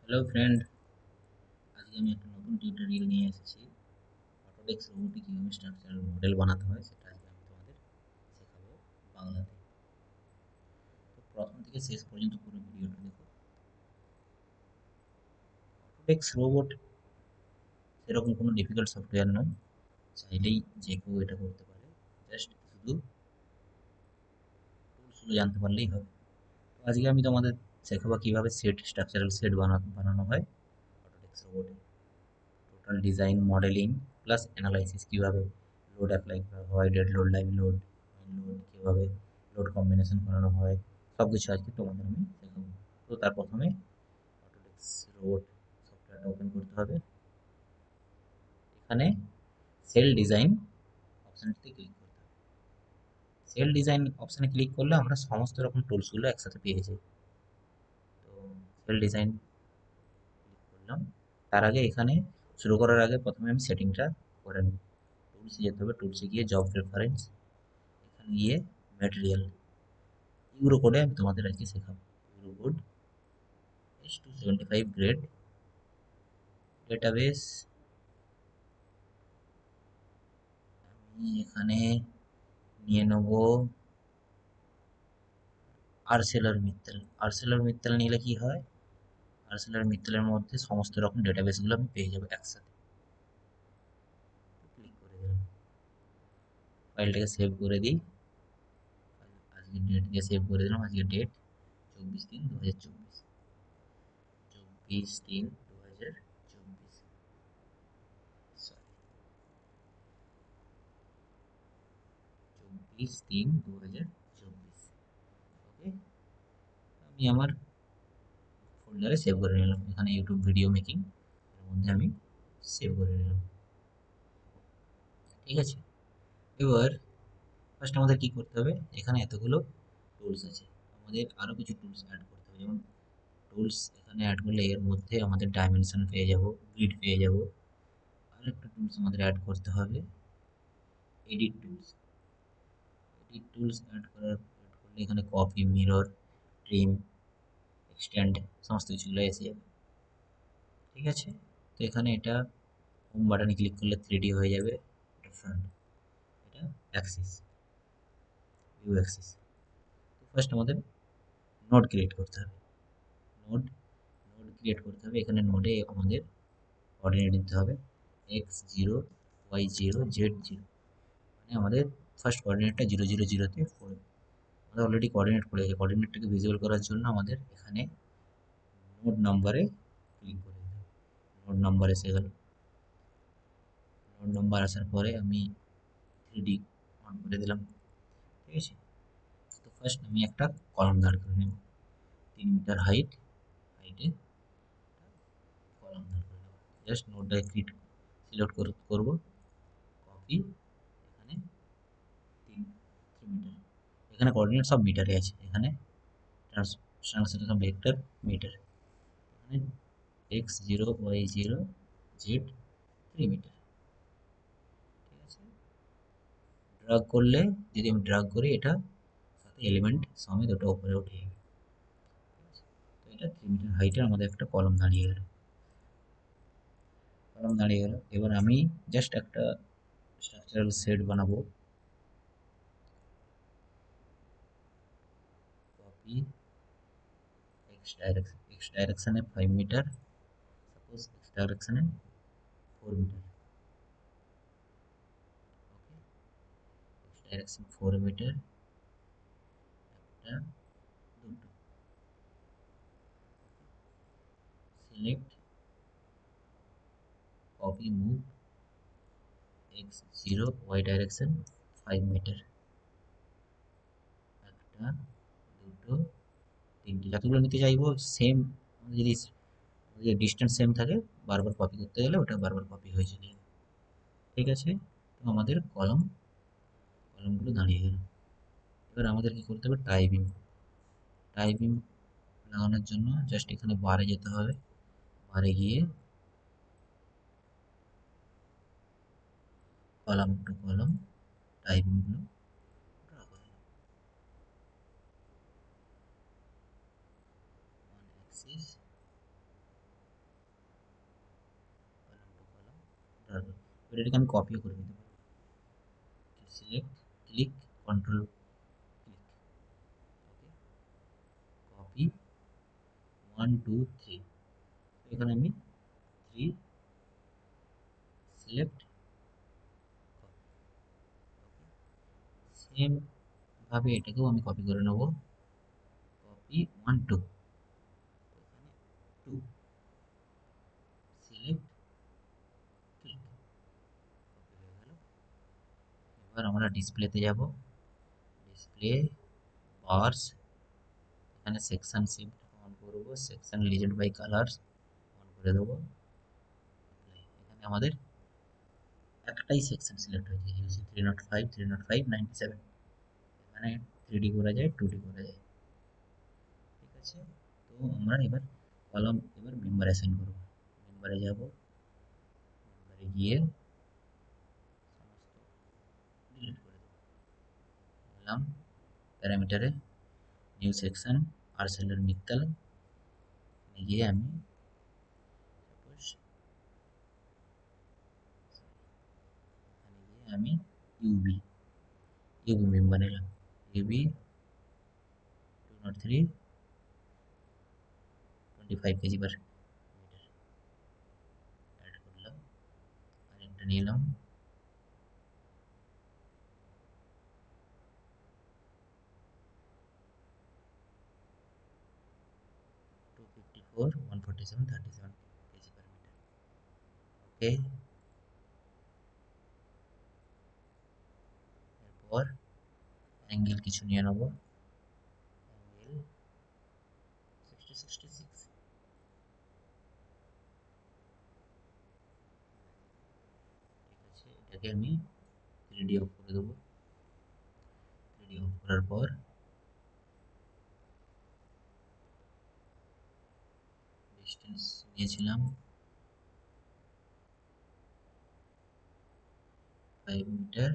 Hello friend, আজকে আমি একটা নতুন টিউটোরিয়াল নিয়ে এসেছি। অটোডেস্ক রোবটে কিভাবে স্ট্রাকচারাল মডেল বানাতে হয় সেটা আজকে আমি তোমাদের শেখাবো বাংলাতে। তো প্রথম থেকে শেষ পর্যন্ত পুরো ভিডিওটা দেখো। অটোডেস্ক রোবট সেরকম কোনো ডিফিকাল্ট সফটওয়্যার নয়, চাইলেই যে কেউ এটা করতে পারে। জাস্ট শুধু টুলসগুলো জানতে পারলেই হবে। তো আজকে আমি তোমাদের শেখাবো কিভাবে স্ট্রাকচারাল সেট বানানো হয় অটোডেস্ক রোবটে। Total design, modelling plus analysis, কীভাবে লোড অ্যাপ্লাই করা হয়, dead load, live load, load কীভাবে লোড কম্বিনেশন করানো হয়, সব কিছু আজকে তোমাদের আমি শেখাবো। তো তার প্রথমে অটোডেস্ক রোড সফটওয়্যারটা ওপেন করতে হবে। এখানে সেল ডিজাইন অপশানটিতে ক্লিক করতে হবে। সেল ডিজাইন অপশানে ক্লিক করলে আমরা সমস্ত রকম টুলসগুলো একসাথে পেয়ে যাই। তো সেল ডিজাইন ক্লিক করলাম। তার আগে এখানে শুরু করার আগে প্রথমে আমি সেটিংটা করে নেব। টুলসে যেতে হবে, টুলসে গিয়ে জব প্রেফারেন্স, এখানে গিয়ে ম্যাটেরিয়াল, ইউরো কোডে আমি তোমাদের আজকে শেখাবো। Euro code H275 grade database. আমি এখানে নিয়ে নেব আর্সেলার মিত্তল। আর্সেলার মিত্তল নিলে কি হয়, আর্সেলার মিত্তলের মধ্যে সমস্ত রকম ডেটাবেসগুলো আমি পেয়ে যাবো একসাথে। ক্লিক করে দিলাম, ফাইলটাকে সেভ করে দিই। আজকে ডেট দিয়ে সেভ করে দিলাম, আজকে ডেট 24/3/2024, 24/3/2024, সরি 24/3/2024। ওকে, আমি আমার ফোল্ডারে সেভ করে নিলাম। এখানে ইউটিউব ভিডিও মেকিং এর মধ্যে আমি সেভ করে নিলাম। ঠিক আছে, এবার ফার্স্ট আমাদের কি করতে হবে, এখানে এতগুলো টুলস আছে, আমাদের আরও কিছু টুলস অ্যাড করতে হবে। যেমন টুলস এখানে অ্যাড করলে এর মধ্যে আমাদের ডাইমেনশন পেয়ে যাব, গ্রিড পেয়ে যাব। আরেকটা টুলস আমাদের অ্যাড করতে হবে, edit tools. Edit tools add করলে এখানে কপি, মিরর, ট্রিম, এক্সটেন্ড সমস্ত কিছুগুলো এসে যাবে। ঠিক আছে, তো এখানে এটা হোম বাটনে ক্লিক করলে 3D হয়ে যাবে, এটা ফ্রন্ট, এটা অ্যাক্সিস, ভিউ অ্যাক্সিস। তো ফার্স্ট আমাদের নোড ক্রিয়েট করতে হবে। নোড নোড ক্রিয়েট করতে হবে। এখানে নোডে আমাদের কোঅর্ডিনেট দিতে হবে x0, y0, z0। মানে আমাদের ফার্স্ট কোঅর্ডিনেটটা 0 0 0-তে পড়বে। আমাদের অলরেডি কোঅর্ডিনেট পড়ে গেছে। কোঅর্ডিনেটটাকে ভিজুয়াল করার জন্য আমাদের এখানে নোড নাম্বারে ক্লিক করে দিতে হবে। নোড নাম্বার এসে গেল। নোড নাম্বার আসার পরে আমি 3D অন করে দিলাম। ঠিক আছে, তো ফার্স্ট আমি একটা কলাম দাঁড় করে নেব, 3 মিটার হাইটে কলাম দাঁড় করে নেব। জাস্ট নোটটাকে সিলেক্ট করবো, কপি, এখানে 3 মিটার, এখানে কোঅর্ডিনেট সব মিটারে আছে। এখানে ট্রান্সলেশন ভেক্টর মিটার, এখানে x0, y0, z 3 মিটার। ঠিক আছে, ড্রাগ করলে, যদি আমি ড্রাগ করি এটা সাথে এলিমেন্ট সমেত ওটা উপরে উঠে যাবে। ঠিক আছে, তো এটা 3 মিটার হাইটের আমাদের একটা কলম দাঁড়িয়ে গেল। কলম দাঁড়িয়ে গেল, এবার আমি জাস্ট একটা স্ট্রাকচারাল সেট বানাবো। কপি, এক্স ডাইরেকশনে 5 মিটার, সাপোজ এক্স ডাইরেকশনে 4 metre. Okay, X direction 4 metre, একটা, দুটো। Select, copy, move, x0, y direction 5 metre, একটা, দুটো, তিনটে, যতগুলো নিতে চাইবো সেম। যদি ডিস্টেন্স সেম থাকে, বারবার কপি করতে গেলে ওটা বারবার কপি হয়ে চলে যাবে। ঠিক আছে, তো আমাদের কলমগুলো দাঁড়িয়ে গেল। এবার আমাদের কি করতে হবে, টাইপিং। টাইপিং লাগানোর জন্য জাস্ট এখানে বারে যেতে হবে, বারে গিয়ে কলাম টু কলাম টাইপিংগুলো ড্র করে নেব। ওয়ান অ্যাক্সিস, এবার এটাকে আমি কপিও করে নিতে পারবো। সিলেক্ট, ক্লিক, কন্ট্রোল ক্লিক, ওকে, কপি 1 2 3, এখানে আমি 3 সিলেক্ট, কপি, ওকে। সেম ভাবে এটাকেও আমি কপি করে নেব, কপি 1 2, এখানে 2 সিলেক্ট, ক্লিক, কপি হয়ে গেল। এবার আমরা ডিসপ্লেতে যাব, ডিসপ্লে, বার্স, এখানে সেকশন শিফট অন করব, section legend by colours on করে দেবো, এখানে আমাদের একটাই সেকশন সিলেক্ট হয়েছে, ইউসি 305 305 97, এখানে 3D করা যায় 2D করা যায়, ঠিক আছে। তো আমরা এবার কলাম, এবার মেম্বার অ্যাসাইন করব, মেম্বারে যাব, মেম্বারে গিয়ে সমস্ত ডিলিট করে দেবো, এলাম প্যারামিটারে, নিউ সেকশন আর্সেলার মিত্তাল, গিয়ে আমি সাপোজ এখানে গিয়ে আমি ইউবি ইউবি মেম্বার নিলাম, UB 203 25 KG per metre add করলাম, আর একটা নিলাম 254 147 37 কেজি পার মিটার, ওকে। এরপর অ্যাঙ্গেল কিছু নিয়ে নেবো, অ্যাঙ্গেল 66, ঠিক আছে। এটাকে আমি 3D অফ করে দেবো, 3D অফ করার পর ডিস্টেন্স নিয়েছিলাম 5 metre,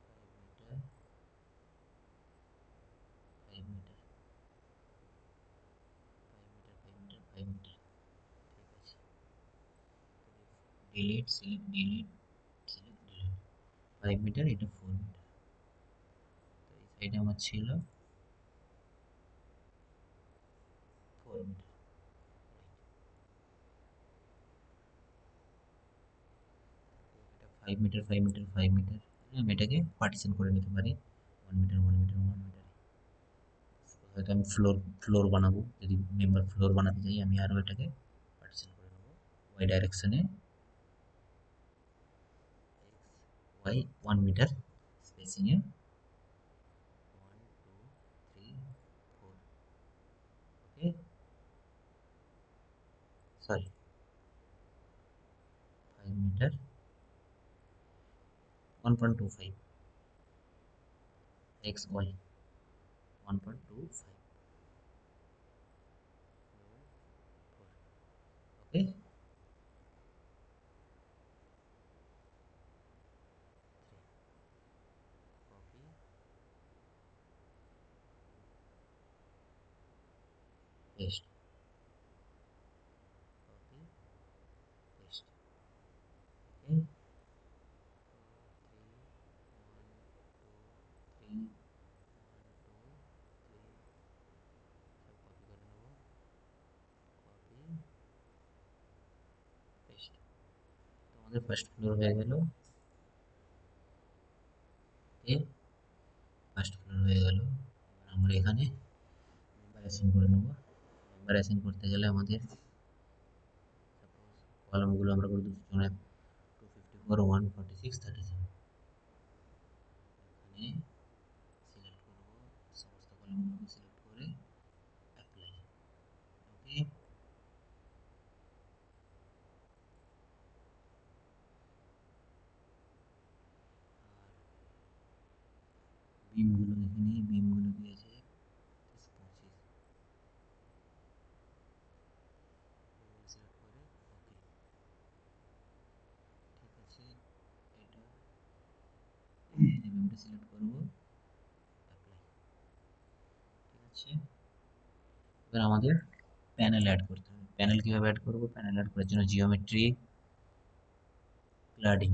5 metre, 5 metre, 5 metre, 5 metre, 5 metre, ঠিক আছে। Delete, select, delete, select, delete, 5 metre, এটা 4 মিটার, তো এই সাইডে আমার ছিল 4 মিটার, 5 মিটার, 5 মিটার, 5 মিটার, আমি এটাকে পার্টিশন করে নিতে পারি 1 মিটার, 1 মিটার, 1 মিটার, হয়তো আমি ফ্লোর ফ্লোর বানাবো, যদি মেম্বার ফ্লোর বানাতে চাই আমি আরও এটাকে পার্টিশন করে নেবো, ওয়াই ডাইরেকশনে, ওয়াই 1 মিটার স্পেসিংয়ে 1 2 3 4, ওকে, সরি 5 মিটার 1.25, এক্স ওয়াই 1.25, ওকে। কপি, পেস্ট, কপি, পেস্ট, ওকে, 2 3 1 2 3 1 2 3, সব কপি করে নেবো, কপি, পেস্ট, তো আমাদের ফার্স্ট ফ্লোর হয়ে গেল, ওকে, ফার্স্ট ফ্লোর হয়ে গেল। এবার আমরা এখানে মেম্বার অ্যাসাইন করে নেবো, মেম্বার অ্যাসাইন করতে গেলে আমাদের সাপোজ কলামগুলো আমরা করে দিচ্ছি 254 146 37, এখানে সিলেক্ট করব, সমস্ত কলামগুলোকে সিলেক্ট করে অ্যাপ্লাই, ওকে। আর বিমগুলো দেখে নিই, বিমগুলো দিয়েছে 25, সিলেক্ট করে ওকে, ঠিক আছে। এটা এই বিমটা সিলেক্ট করব, অ্যাপ্লাই, ঠিক আছে। এবার আমাদের প্যানেল অ্যাড করতে হবে, প্যানেল কীভাবে অ্যাড করব, প্যানেল অ্যাড করার জন্য geometry, cladding,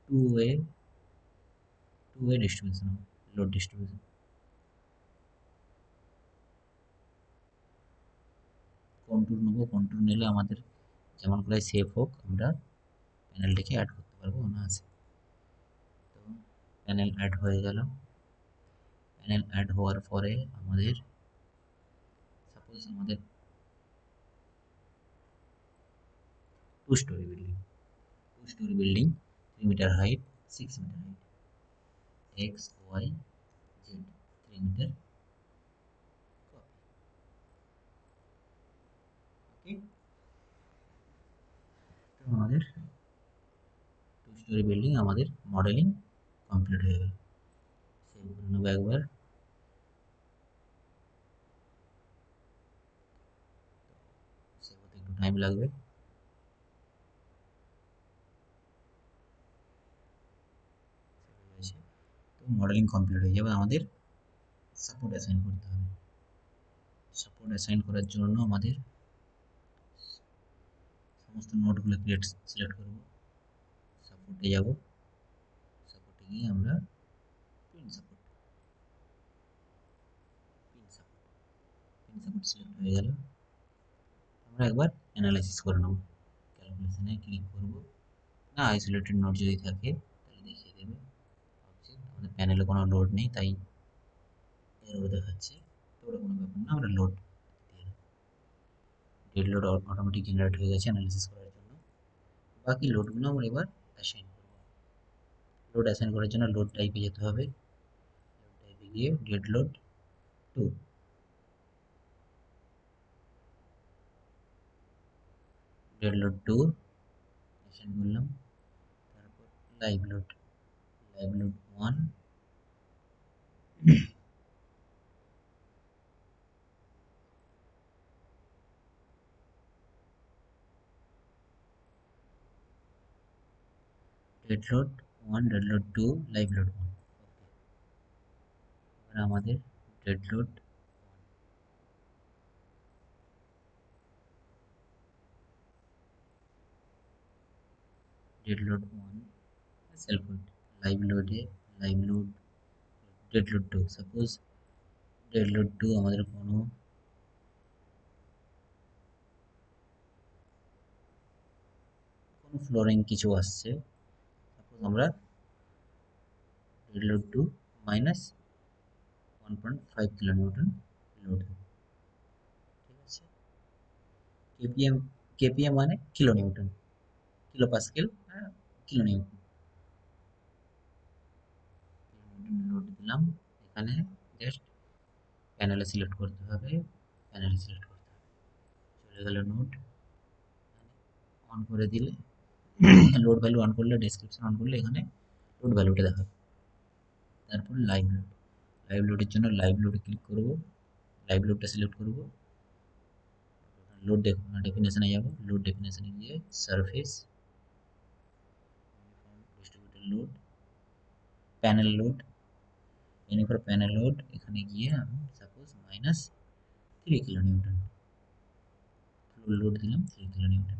two way distribution, load distribution. Control নেবো, কন্ট্রোল নিলে আমাদের যেমন করে সেভ হোক আমরা প্যানেলটিকে অ্যাড করতে পারবো অনায়াসে। তো প্যানেল অ্যাড হয়ে গেল। প্যানেল অ্যাড হওয়ার পরে আমাদের সাপোজ আমাদের 2 storey building 3 metre height, 6 metre height, X Y Z 3 metre, okay. তো আমাদের 2 স্টোরি বিল্ডিং আমাদের মডেলিং কমপ্লিট হয়ে গেল। সেভ করে নেবো একবার। সেভ হতে একটু টাইম লাগবে। তো মডেলিং কমপ্লিট হয়ে যাবে। আমাদের সাপোর্ট অ্যাসাইন করতে হবে। সাপোর্ট অ্যাসাইন করার জন্য আমাদের সমস্ত নোটগুলো সিলেক্ট করব, সাপোর্টে যাব, সাপোর্টে গিয়ে আমরা পিন সাপোর্ট সিলেক্ট হয়ে গেল। আমরা একবার অ্যানালাইসিস করে নেব। ক্যালকুলেশনে ক্লিক করব, না আইসোলেটেড নোট যদি থাকে তাহলে দেখিয়ে দেবে। আমাদের প্যানেলে কোনো লোড নেই তাই এরর দেখাচ্ছে, তো ওটা কোনো ব্যাপার না, আমরা লোড দিয়ে দেবো। ডেড লোড অটোমেটিক জেনারেট হয়ে গেছে অ্যানালাইসিস করার জন্য। বাকি লোডগুলো আমরা এবার অ্যাসাইন করব। লোড অ্যাসাইন করার জন্য লোড টাইপে যেতে হবে। লোড টাইপে গিয়ে dead load 2, dead load 2 assign করলাম। তারপর live load 1, dead load 1, dead load 2, live load 1। এবার আমাদের dead load dead load 1 self load, live লোডে live load dead load 2। Suppose dead load 2 আমাদের কোনো ফ্লোরিং কিছু আসছে, সাপোজ আমরা dead load 2 minus 1.5 kilonewton load দেব, ঠিক আছে। কেপিএম, কেপিএম মানে kilo newton, kilo pascal, kilo Newton, load দিলাম। এখানে জাস্ট প্যানেলে সিলেক্ট করতে হবে, প্যানেলে সিলেক্ট করতে হবে, চলে গেল নোট। অন করে দিলে লোড ভ্যালু অন করলে, ডেসক্রিপশন অন করলে এখানে লোড ভ্যালুটা দেখাবে। তারপর লাইভ লোড, লাইভ লোডের জন্য লাইভ লোডে ক্লিক করব, লাইভ লোডটা সিলেক্ট করব, লোড ডেফিনেশনে যাব, লোড ডেফিনেশনে গিয়ে surface distributed load, panel load, any for panel load, এখানে গিয়ে আমি suppose minus 3 kilo Newton floor load দিলাম, 3 কিলো নিউটন।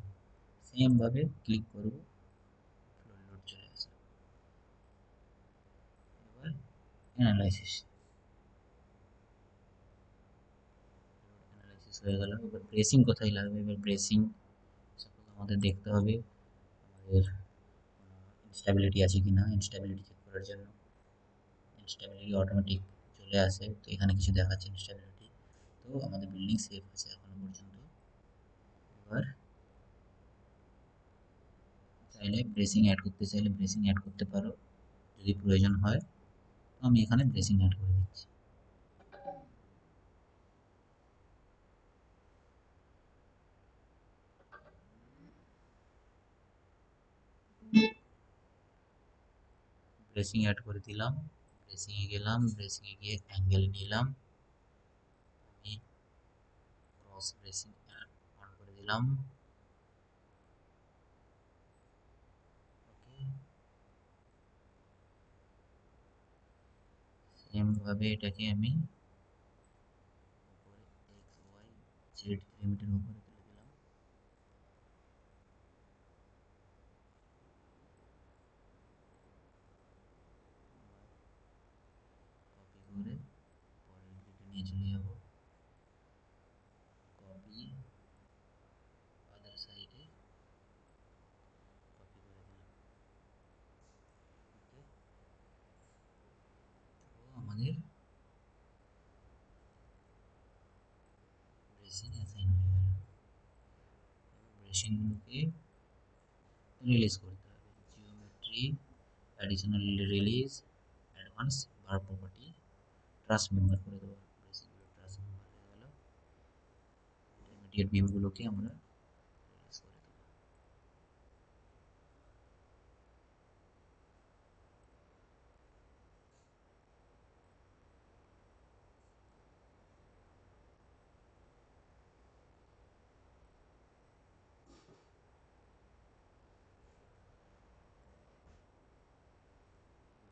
সেম ভাবে ক্লিক করব, ফ্লোর লোড চলে আসবে। এবার অ্যানালাইসিস হয়ে গেল। এবার ব্রেসিং কোথায় লাগবে, এবার ব্রেসিং সাপোজ আমাদের দেখতে হবে আমাদের ইনস্ট্যাবিলিটি আছে কি না। ইনস্ট্যাবিলিটি চেক করার জন্য ইনস্ট্যাবিলিটি অটোমেটিক চলে আসে, তো এখানে কিছু দেখাচ্ছে ইনস্ট্যাবিলিটি, তো আমাদের বিল্ডিং সেফ আছে এখনো পর্যন্ত। এবার চাইলে ব্রেসিং অ্যাড করতে চাইলে ব্রেসিং অ্যাড করতে পারো, যদি প্রয়োজন হয়। তো আমি এখানে ব্রেসিং অ্যাড করে দিচ্ছি। ব্রেসিং অ্যাড করে দিলাম, ব্রেসিংয়ে গেলাম, ব্রেসিংয়ে গিয়ে অ্যাঙ্গেল নিলাম, আমি ক্রস ব্রেসিং অন করে দিলাম, ওকে। সেম ভাবে এটাকে আমি উপরে এক্স ওয়াই জেড লিমিটের উপরে তুলে দিলাম। নিয়ে চলে যাব, কপি, আদার সাইডে কপি করে দিলাম। ওকে, তো আমাদের ব্রেসিং অ্যাসাইন হয়ে গেল। ব্রেসিংগুলোকে রিলিজ করতে হবে। জিওমেট্রি, অ্যাডিশনাল রিলিজ, অ্যাডভান্স, ভার্ব প্রপার্টি, ট্রাস মেম্বার করে দেবো। ব্রেসিংগুলো ট্রাস মেম্বার হয়ে গেল। ইন্টারমিডিয়েট বিমগুলোকে আমরা রিলিজ করে দেবো।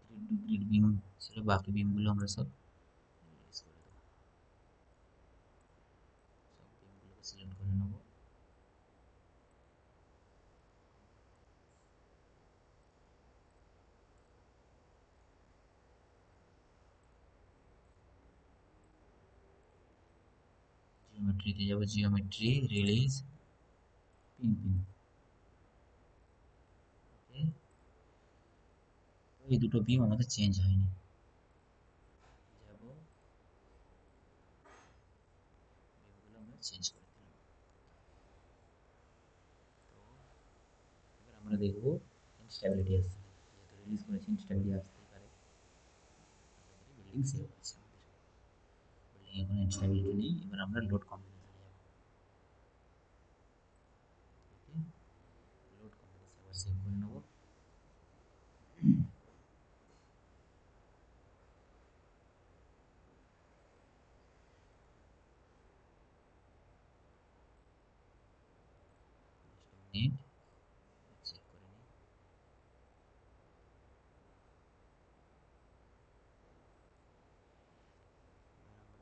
3 টু গ্রিড বিম ছিল, বাকি বিমগুলো আমরা সব রিলিজ করে দেবো। সব বিমগুলোকে সিলেক্ট করে নেবো। জিওমেট্রিতে যাব, জিওমেট্রি, রিলিজ, পিন পিন। ওকে, এই দুটো বিম আমাদের চেঞ্জ হয়নি। যাব, বিমগুলো আমরা চেঞ্জ করে দিলাম। তো এবার আমরা দেখবো ইনস্ট্যাবিলিটি আসছে, যেহেতু রিলিজ করেছি ইনস্ট্যাবিলিটি আসতেই পারে। বিল্ডিং সেভ আছে আমাদের, বিল্ডিং এখন ইনস্ট্যাবিলিটি নেই। এবার আমরা লোড কম্বিনেশনে যাব। ওকে, লোড কম্বিনেশন আবার সেভ করে নেবো। নেট চেক করে নিই।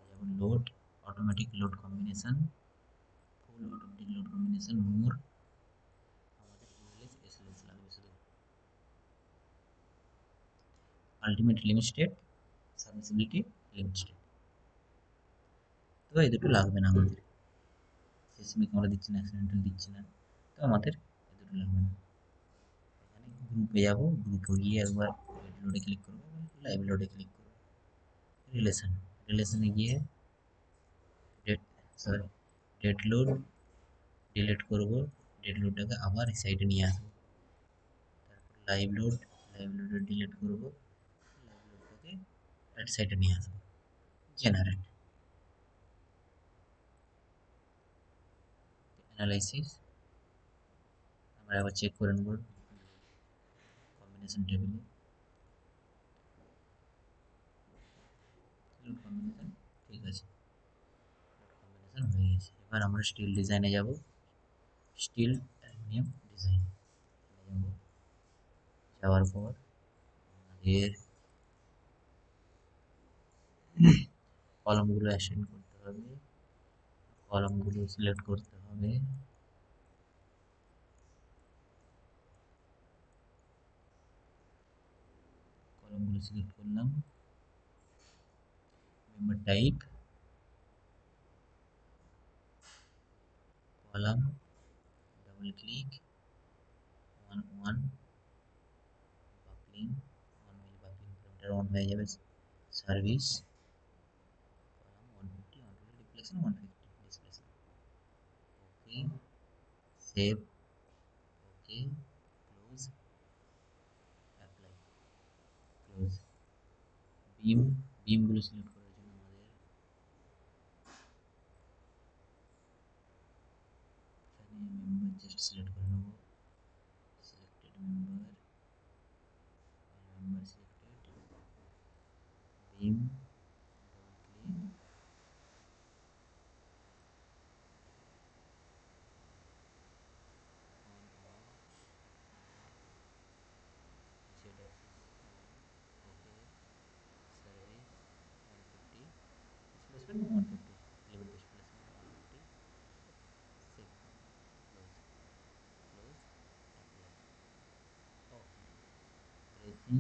যেমন load, automatic load combination, full automatic load combination, more, আমাদের ইউএলএস এসএলএস লাগবে শুধু। আলটিমেট লিমিট স্টেট, সাবমিসিবিলিটি লিমিট স্টেট, তো এই দুটো লাগবে না আমাদের। সিসমিক আমরা দিচ্ছি না, অ্যাক্সিডেন্টাল দিচ্ছি না, তো আমাদের এই দুটো লাগবে না। এখানে গ্রুপে যাব, গ্রুপে গিয়ে একবার রেড লোডে ক্লিক করবো, লাইভ লোডে ক্লিক করবো। রিলেশন, রিলেশনে গিয়ে dead, sorry, dead load delete করবো, ডেট লোডটাকে আবার এই সাইডে নিয়ে আসবো। তারপর লাইভ লোড, লাইভ লোডে ডিলিট করবো, লাইভ লোডটাকে রাইট সাইডে নিয়ে আসবো। জেনারেট, অ্যানালাইসিস, আমরা আবার চেক করে নেব কম্বিনেশন টেবিলে। লোড কম্বিনেশন ঠিক আছে, লোড কম্বিনেশন হয়ে গেছে। এবার আমরা স্টিল ডিজাইনে যাব, স্টিল অ্যালুমিনিয়াম ডিজাইন যাব। যাওয়ার পর আমাদের কলমগুলো অ্যাসাইন করতে হবে, কলমগুলো সিলেক্ট করতে হবে। কলমগুলো সিলেক্ট করলাম, member type, column, double click, 1 1 buckling, 1 মিলি বাকলিং কিলোমিটার অন হয়ে যাবে। Service, column 150, 120 replacement, 150 displacement. Okay, save, okay, close, apply, close. Beam, বিমগুলো সিলেক্ট করার জন্য আমাদের এখানে মেম্বার জাস্ট সিলেক্ট করে নেব, selected member, member selected, beam, double click, on off, Z axis on, okay, service 150, displacement 150, limit displacement 150, save, close, close, apply. Okay, bracing,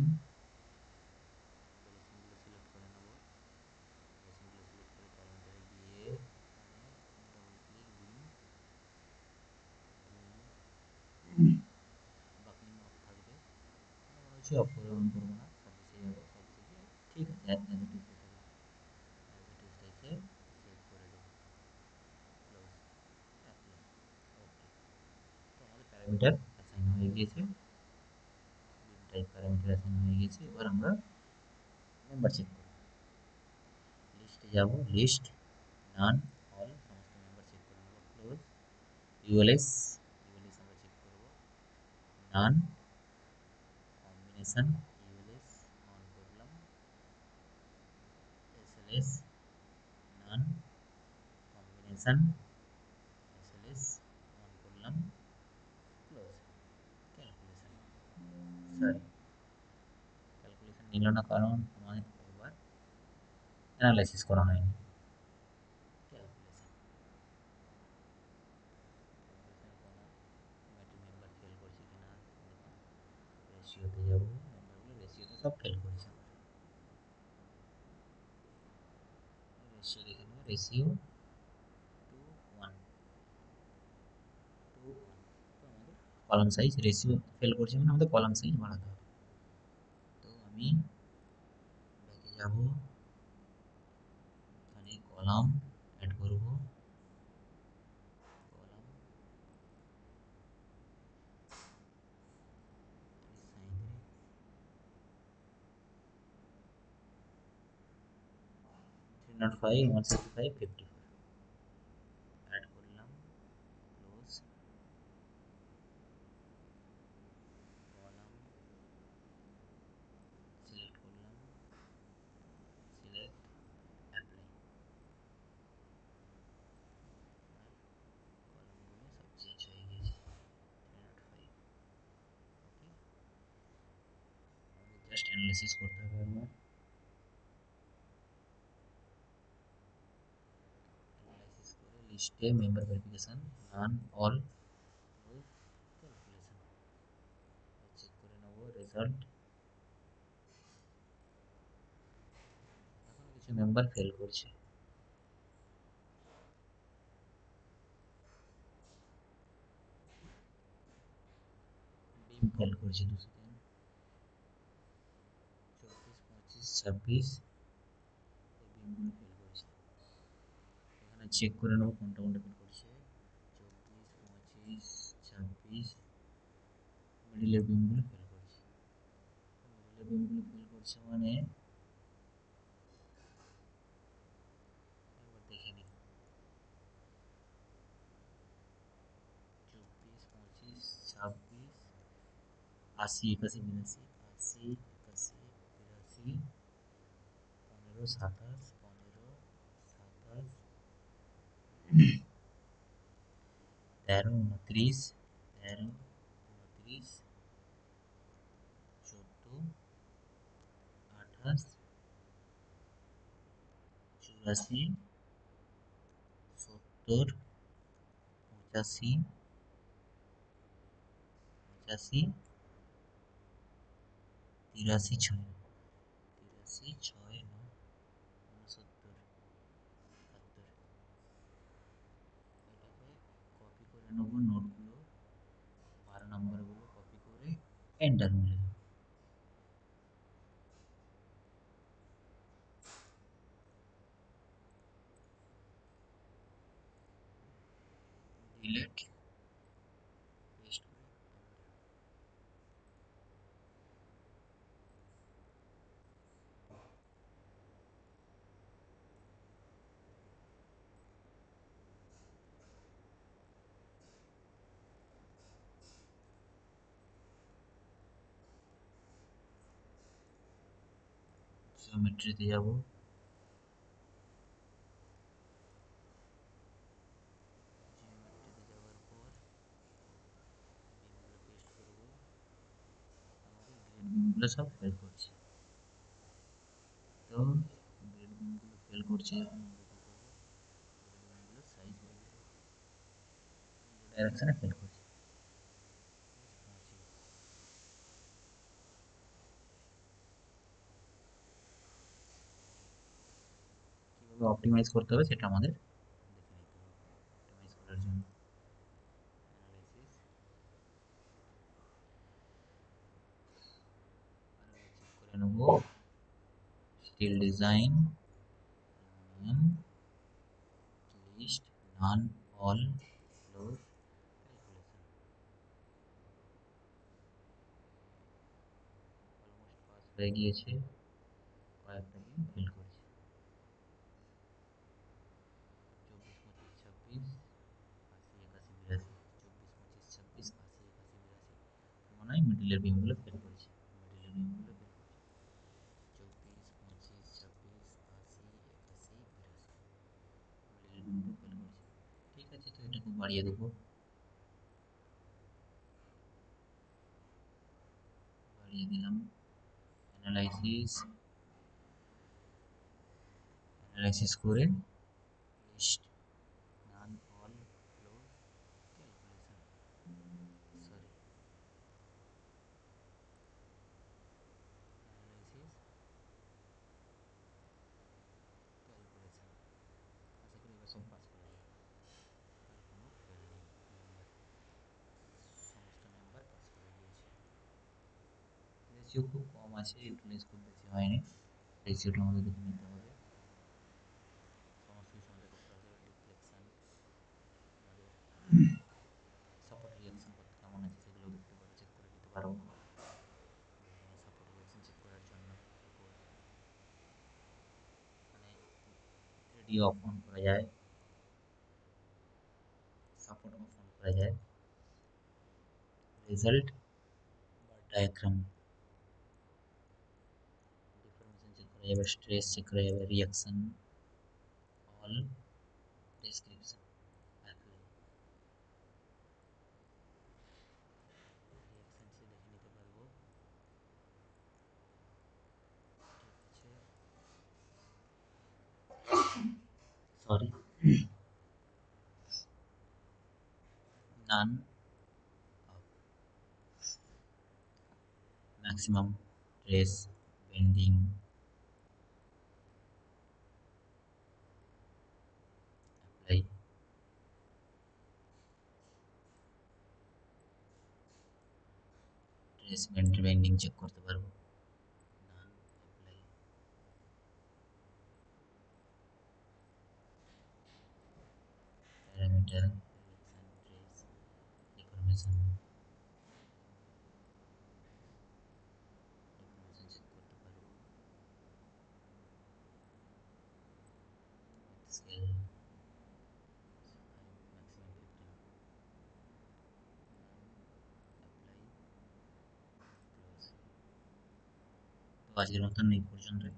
ব্রেসিংগুলো select করে নেব, ব্রেসিংগুলো select করে করছি, অফ করে অন করবো না, সব শেষে যাবো, সব শেষে ঠিক আছে, অ্যাজ ইট ইজ রেখে দেবো, অ্যাজ ইট ইজ রেখে সেভ করে দেবো, ক্লোজ, অ্যাপ্লাই, ওকে। তো আমাদের প্যারামিটার অ্যাসাইন হয়ে গিয়েছে, বিম টাইপ প্যারামিটার অ্যাসাইন হয়ে গেছে। এবার আমরা মেম্বার চেক করব, লিস্টে যাব, লিস্ট, নান, অল, সমস্ত মেম্বার চেক করে নেব, ক্লোজ, ইউএলএস, ইউএলএস আমরা চেক করব, নান, কম্বিনেশন, ইউএলএস অন করলাম, SLS, none, combination, SLS on করলাম, ক্লোজ, ক্যালকুলেশন, সরি ক্যালকুলেশন নিল না কারণ আমাদের একবার অ্যানালাইসিস করা হয়নি, ক্যালকুলেশন, ক্যালকুলেশন কোনো মেম্বার ফেল করছে কিনা দেখুন, রেশিওতে যাব, মেম্বারগুলো রেশিওতে সব ফেল করেছে আমার, রেশিও দেখে নেব, রেশিও 2:1, 2:1, তো আমাদের কলাম সাইজ, রেশিও ফেল করছে মানে আমাদের কলাম সাইজ বাড়াতে হবে। তো আমি ব্যাকে যাব, এখানে কলাম অ্যাড করব, কলাম 305, 165, 54 অ্যাড করলাম, ক্লোজ, কলাম সিলেক্ট করলাম, সিলেক্ট, অ্যাপ্লাই, কলামগুলো সব চেঞ্জ হয়ে গিয়েছে, 305, ওকে। আমাদের জাস্ট অ্যানালাইসিস করতে হবে একবার, অ্যানালাইসিস করে লিস্টে মেম্বার ভেরিফিকেশন, নান, অল, ক্লোজ, ক্যালকুলেশন, চেক করে নেব রেজাল্ট, এখনো কিছু মেম্বার ফেল করছে, বিম ফেল করছে 203, 24, 25, 26, এই বিমগুলো ফেল করছে, এখানে চেক করে নেব কোনটা কোনটা ফেল করছে, 24, 25, 26, মিডিলের বিমগুলো ফেল করছে, মিডিলের বিমগুলো ফেল করছে মানে একবার দেখে নিই, 24, 25, 26, 80, 81, 82, 80, 81, 82, 15, 27, 15, 27, 13, 29, 13, 29, 14, 28, 84, 70, 85, 85, 83, 6, 83, 6, 9, 69, 71, এটাকে কপি করে নেবো নোটগুলো, 12 নম্বরগুলো কপি করে এন্টার মেরে দেবো, ডিলেট, পেস্ট করে জিওমেট্রিতে যাব, জিওমেট্রিতে যাওয়ার পর বিমগুলো পেস্ট করব, আমাদের গ্রেড বিমগুলো সব ফেল করছে, তো গ্রেড বিমগুলো ফেল করছে যখন আমরা কী করবো, গ্রেড বিমগুলো সাইজ বাড়িয়ে দেবো, ডাইরেকশানে ফেল করছে, 25, কীভাবে অপটিমাইজ করতে হবে সেটা আমাদের দেখে নিতে হবে, অপটিমাইজ করার জন্য analysis, till design list none all close calculation almost pass হয়ে গিয়েছে কয়েকটা দিন ফেল করেছে 24, 25, 26, 27, 28, 29, 30, 31, 32 মনে হয় মিডিলের বিমগুলো ফেল করেছে মিডিলের বিমগুলো ফেল করেছে 24, 25, 26, 27, 28, 29, 30, 31, 32 মিডিলের বিমগুলো ফেল করেছে ঠিক আছে তো এটাকে বাড়িয়ে দেবো বাড়িয়ে দিলাম অ্যানালাইসিস অ্যানালাইসিস করে list none all close calculation sorry analysis calculation আশা করি এবার সব পাস করে যাবে আর কোনো ফেল নেই মেম্বার সমস্ত মেম্বার পাস করে গিয়েছে রেশিও খুব কম আছে ইউটিলাইজ খুব বেশি হয়নি রেশিওটা আমাদের দেখে নিতে হবে সমস্ত কিছু আমাদের করতে হবে ডিফ্লেকশন আমাদের সাপোর্ট রিয়াকশন করতে কেমন আছে সেগুলো দেখতে পারো চেক করে নিতে পারো সাপোর্ট রিয়াকশন চেক করার জন্য মানে রেডিও অফ অন করা যায় সাপোর্ট অফ অন করা যায় রেজাল্ট বা ডায়াগ্রাম ডিফরমেশন চেক করা যাবে স্ট্রেস চেক করা যাবে reaction all description apply reaction সে দেখে নিতে পারবো ঠিক আছে sorry none maximum stress bending apply stress bending check করতে পারবো none apply parameter reaction stress deformation deformation check করতে পারবো scale maximum 15 none apply close তো আজকের মতন এই পর্যন্তই